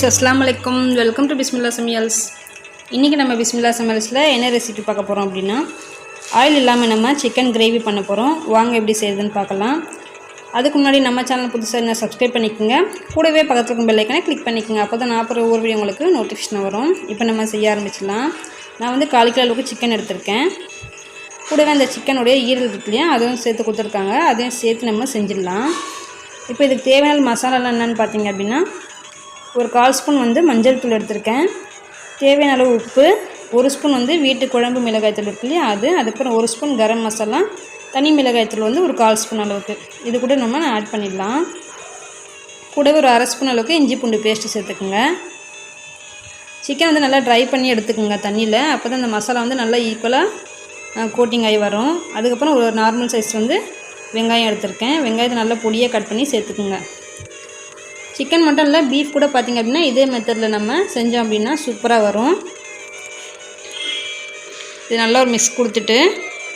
अस्सलाम वालेकुम welcome to बिस्मिल्लाह समियल्स। इनकी நம்ம பிஸ்மில்லா சமையல்ஸ்ல என்ன ரெசிபி பார்க்க போறோம் அப்படினா ஆயில் இல்லாம நம்ம சிக்கன் கிரேவி பண்ண போறோம். வாங்க எப்படி செய்யறதுன்னு பார்க்கலாம். அதுக்கு முன்னாடி நம்ம சேனல் புதுசா இருந்தா Subscribe பண்ணிக்கங்க. கூடவே பக்கத்துல இருக்க பெல் ஐகானை கிளிக் பண்ணிக்கங்க. அப்பதான் நான் போற ஒவ்வொரு வீடியோ உங்களுக்கு நோட்டிஃபிகேஷன் வரும். இப்போ நம்ம செய்ய ஆரம்பிச்சலாம். நான் வந்து 1/4 கிலோ அளவுக்கு சிக்கன் எடுத்துர்க்கேன். கூடவே அந்த சிக்கனோட ஈரல் இருக்குலையா அதையும் சேர்த்து கொடுத்துருக்காங்க. அதையும் சேர்த்து நம்ம செஞ்சிடலாம். இப்போ இதுக்கு தேவையான மசாலாலாம் என்னன்னு பார்த்தீங்க அப்படினா ஒரு 1/4 ஸ்பூன் வந்து மஞ்சள் தூள் எடுத்துர்க்கேன். தேவையான அளவு உப்பு, 1 ஸ்பூன் வந்து வீட்டு குழம்பு மிளகாய் தூள் இருக்குலையா அது, அதுக்கப்புறம் 1 ஸ்பூன் கரம் மசாலா, தனி மிளகாய் தூள் வந்து ஒரு 1/4 ஸ்பூன் அளவுக்கு இது கூட நம்ம ஆட் பண்ணிடலாம். கூடவே ஒரு 1/2 ஸ்பூன் அளவுக்கு இஞ்சி பூண்டு பேஸ்ட்டு சேர்த்துக்குங்க. சிக்கன் வந்து நல்லா ட்ரை பண்ணி எடுத்துக்கோங்க தண்ணியில், அப்போ தான் அந்த மசாலா வந்து நல்லா ஈக்குவலாக கோட்டிங் ஆகி வரும். அதுக்கப்புறம் ஒரு நார்மல் சைஸ் வந்து வெங்காயம் எடுத்துருக்கேன். வெங்காயத்தை நல்லா பொடியாக கட் பண்ணி சேர்த்துக்குங்க. சிக்கன் மட்டும் இல்லை, பீஃப் கூட பார்த்திங்க அப்படின்னா இதே மெத்தடில் நம்ம செஞ்சோம் அப்படின்னா சூப்பராக வரும். இது நல்லா ஒரு மிக்ஸ் கொடுத்துட்டு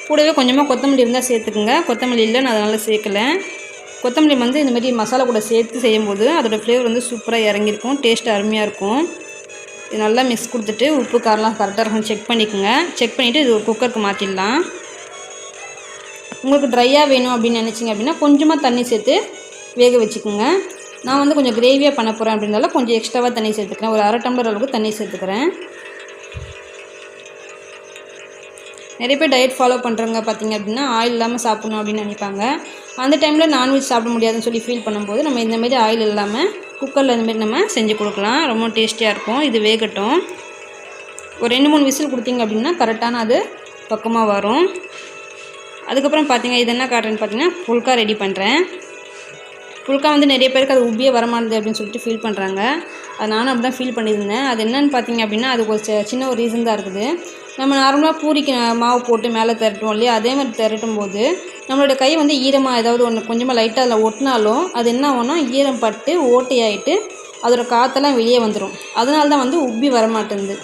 கூடவே கொஞ்சமாக கொத்தமல்லி இருந்தால் சேர்த்துக்குங்க. கொத்தமல்லி இல்லை, நான் அதனால் சேர்க்கலை. கொத்தமல்லி வந்து இந்தமாதிரி மசாலா கூட சேர்த்து செய்யும்போது அதோடய ஃப்ளேவர் வந்து சூப்பராக இறங்கியிருக்கும், டேஸ்ட் அருமையாக இருக்கும். இது நல்லா மிக்ஸ் கொடுத்துட்டு உப்பு காரெலாம் கரெக்டாக இருக்கும் செக் பண்ணிக்கோங்க. செக் பண்ணிவிட்டு இது ஒரு குக்கருக்கு மாற்றிடலாம். உங்களுக்கு ட்ரையாக வேணும் அப்படின்னு நினச்சிங்க அப்படின்னா கொஞ்சமாக தண்ணி சேர்த்து வேக வச்சுக்கோங்க. நான் வந்து கொஞ்சம் கிரேவியாக பண்ண போகிறேன் அப்படின்னால கொஞ்சம் எக்ஸ்ட்ராவாக தண்ணி சேர்த்துக்கிறேன். ஒரு 1/2 டம்ளர் அளவுக்கு தண்ணி சேர்த்துக்கிறேன். நிறைய பேர் டயட் ஃபாலோ பண்ணுறவங்க பார்த்திங்க அப்படின்னா ஆயில் இல்லாமல் சாப்பிட்ணும் அப்படின்னு நினைப்பாங்க. அந்த டைமில் நான்வெஜ் சாப்பிட முடியாதுன்னு சொல்லி ஃபீல் பண்ணும்போது நம்ம இந்தமாரி ஆயில் இல்லாமல் குக்கரில் இந்தமாரி நம்ம செஞ்சு கொடுக்கலாம். ரொம்ப டேஸ்டியாக இருக்கும். இது வேகட்டும். ஒரு 2-3 விசில் கொடுத்தீங்க அப்படின்னா கரெக்டான அது பக்கமாக வரும். அதுக்கப்புறம் பார்த்திங்க இது என்ன காட்டுறேன்னு பார்த்தீங்கன்னா புல்கா ரெடி பண்ணுறேன். புல்கா வந்து நிறைய பேருக்கு அது உப்பியே வரமாட்டேது அப்படின்னு சொல்லிட்டு ஃபீல் பண்ணுறாங்க. அது நானும் அப்படி தான் ஃபீல் பண்ணியிருந்தேன். அது என்னென்னு பார்த்தீங்க அப்படின்னா அதுக்கு ஒரு சின்ன ஒரு ரீசன் தான் இருக்குது. நம்ம நார்மலாக பூரிக்கு மாவு போட்டு மேலே திரட்டுவோம் இல்லையா, அதே மாதிரி திரட்டும் போது நம்மளோட கை வந்து ஈரமாக ஏதாவது ஒன்று கொஞ்சமாக லைட்டாக அதில் ஒட்டினாலும் அது என்ன ஆகும்னா ஈரம் பட்டு ஓட்டையாயிட்டு அதோடய காற்றெல்லாம் வெளியே வந்துடும். அதனால தான் வந்து உப்பி வரமாட்டேங்குது.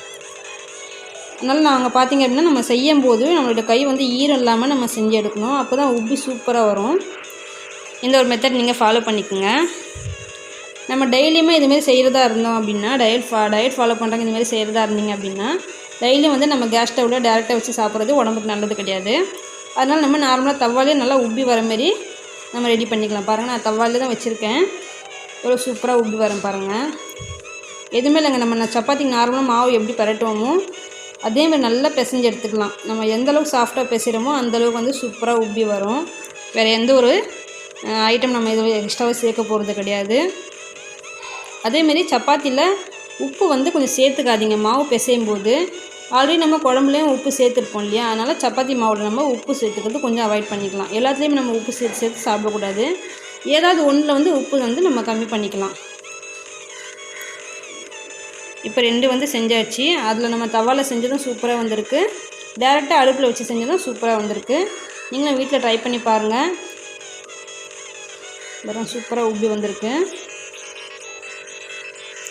அதனால் நாங்கள் பார்த்திங்க அப்படின்னா நம்ம செய்யும் போது நம்மளோட கை வந்து ஈரம் இல்லாமல் நம்ம செஞ்சு எடுக்கணும். அப்போ தான் உப்பி சூப்பராக வரும். இந்த ஒரு மெத்தட் நீங்கள் ஃபாலோ பண்ணிக்கோங்க. நம்ம டெய்லியுமே இதுமாரி செய்கிறதா இருந்தோம் அப்படின்னா டயட் ஃபாலோ பண்ணுறாங்க இதுமாரி செய்கிறதா இருந்தீங்க அப்படின்னா டெய்லியும் வந்து நம்ம கேஸ் ஸ்டவ்வில் டேரெக்டாக வச்சு சாப்பிட்றது உடம்புக்கு நல்லது கிடையாது. அதனால் நம்ம நார்மலாக தவாலே நல்லா உப்பி வர மாரி நம்ம ரெடி பண்ணிக்கலாம். பாருங்கள், நான் தவாலே தான் வச்சுருக்கேன். எவ்வளோ சூப்பராக உப்பி வரும் பாருங்கள். எதுவுமே இல்லைங்க, நம்ம சப்பாத்திக்கு நார்மலாக மாவு எப்படி பரட்டுவோமோ அதேமாதிரி நல்லா பிசைஞ்சு எடுத்துக்கலாம். நம்ம எந்தளவுக்கு சாஃப்டாக பிசைகிறோமோ அந்தளவுக்கு வந்து சூப்பராக உப்பி வரும். வேறு எந்த ஒரு ஐட்டம் நம்ம இதில் எக்ஸ்ட்ராவாக சேர்க்க போகிறது கிடையாது. அதேமாரி சப்பாத்தியில் உப்பு வந்து கொஞ்சம் சேர்த்துக்காதீங்க. மாவு பிசையும் போது ஆல்ரெடி நம்ம குழம்புலேயும் உப்பு சேர்த்துருப்போம் இல்லையா, அதனால் சப்பாத்தி மாவில் நம்ம உப்பு சேர்த்துக்கிறது கொஞ்சம் அவாய்ட் பண்ணிக்கலாம். எல்லாத்துலேயுமே நம்ம உப்பு சேர்த்து சாப்பிடக்கூடாது. ஏதாவது ஒன்றில் வந்து உப்பு வந்து நம்ம கம்மி பண்ணிக்கலாம். இப்போ 2 வந்து செஞ்சாச்சு. அதில் நம்ம தவாவில் செஞ்சதும் சூப்பராக வந்திருக்கு. டேரெக்டாக அடுப்பில் வச்சு செஞ்சதும் சூப்பராக வந்திருக்கு. நீங்களும் வீட்டில் ட்ரை பண்ணி பாருங்கள். வெறும் சூப்பராக உப்பி வந்திருக்கு.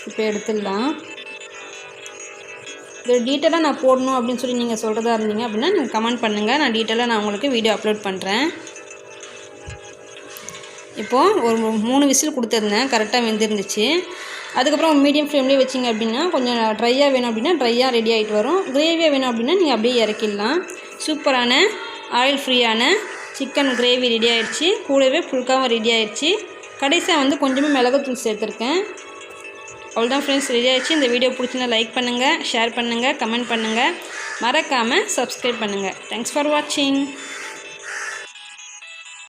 இப்போ எடுத்துடலாம். இது டீட்டெயிலாக நான் போடணும் அப்படின்னு சொல்லி நீங்கள் சொல்கிறதா இருந்தீங்க அப்படின்னா நீங்கள் கமெண்ட் பண்ணுங்கள். நான் டீட்டெயிலாக நான் உங்களுக்கு வீடியோ அப்லோட் பண்ணுறேன். இப்போது ஒரு 3 விசில் கொடுத்துருந்தேன், கரெக்டாக வெந்திருந்துச்சு. அதுக்கப்புறம் மீடியம் ஃப்ளேம்லேயே வச்சிங்க அப்படின்னா கொஞ்சம் ட்ரையாக வேணும் அப்படின்னா ட்ரையாக ரெடி ஆகிட்டு வரும். கிரேவியாக வேணும் அப்படின்னா நீங்கள் அப்படியே இறக்கிடலாம். சூப்பரான ஆயில் ஃப்ரீயான சிக்கன் கிரேவி ரெடி ஆகிடுச்சு. கூடவே புல்காவும் ரெடி ஆகிடுச்சு. கடைசியாக வந்து கொஞ்சமாக மிளகுத்தூள் சேர்த்துருக்கேன். அவ்வளோதான் ஃப்ரெண்ட்ஸ், ரெடி ஆகிடுச்சு. இந்த வீடியோ பிடிச்சிருந்தா லைக் பண்ணுங்கள், ஷேர் பண்ணுங்கள், கமெண்ட் பண்ணுங்கள், மறக்காமல் சப்ஸ்கிரைப் பண்ணுங்கள். தேங்க்ஸ் ஃபார் வாட்சிங்.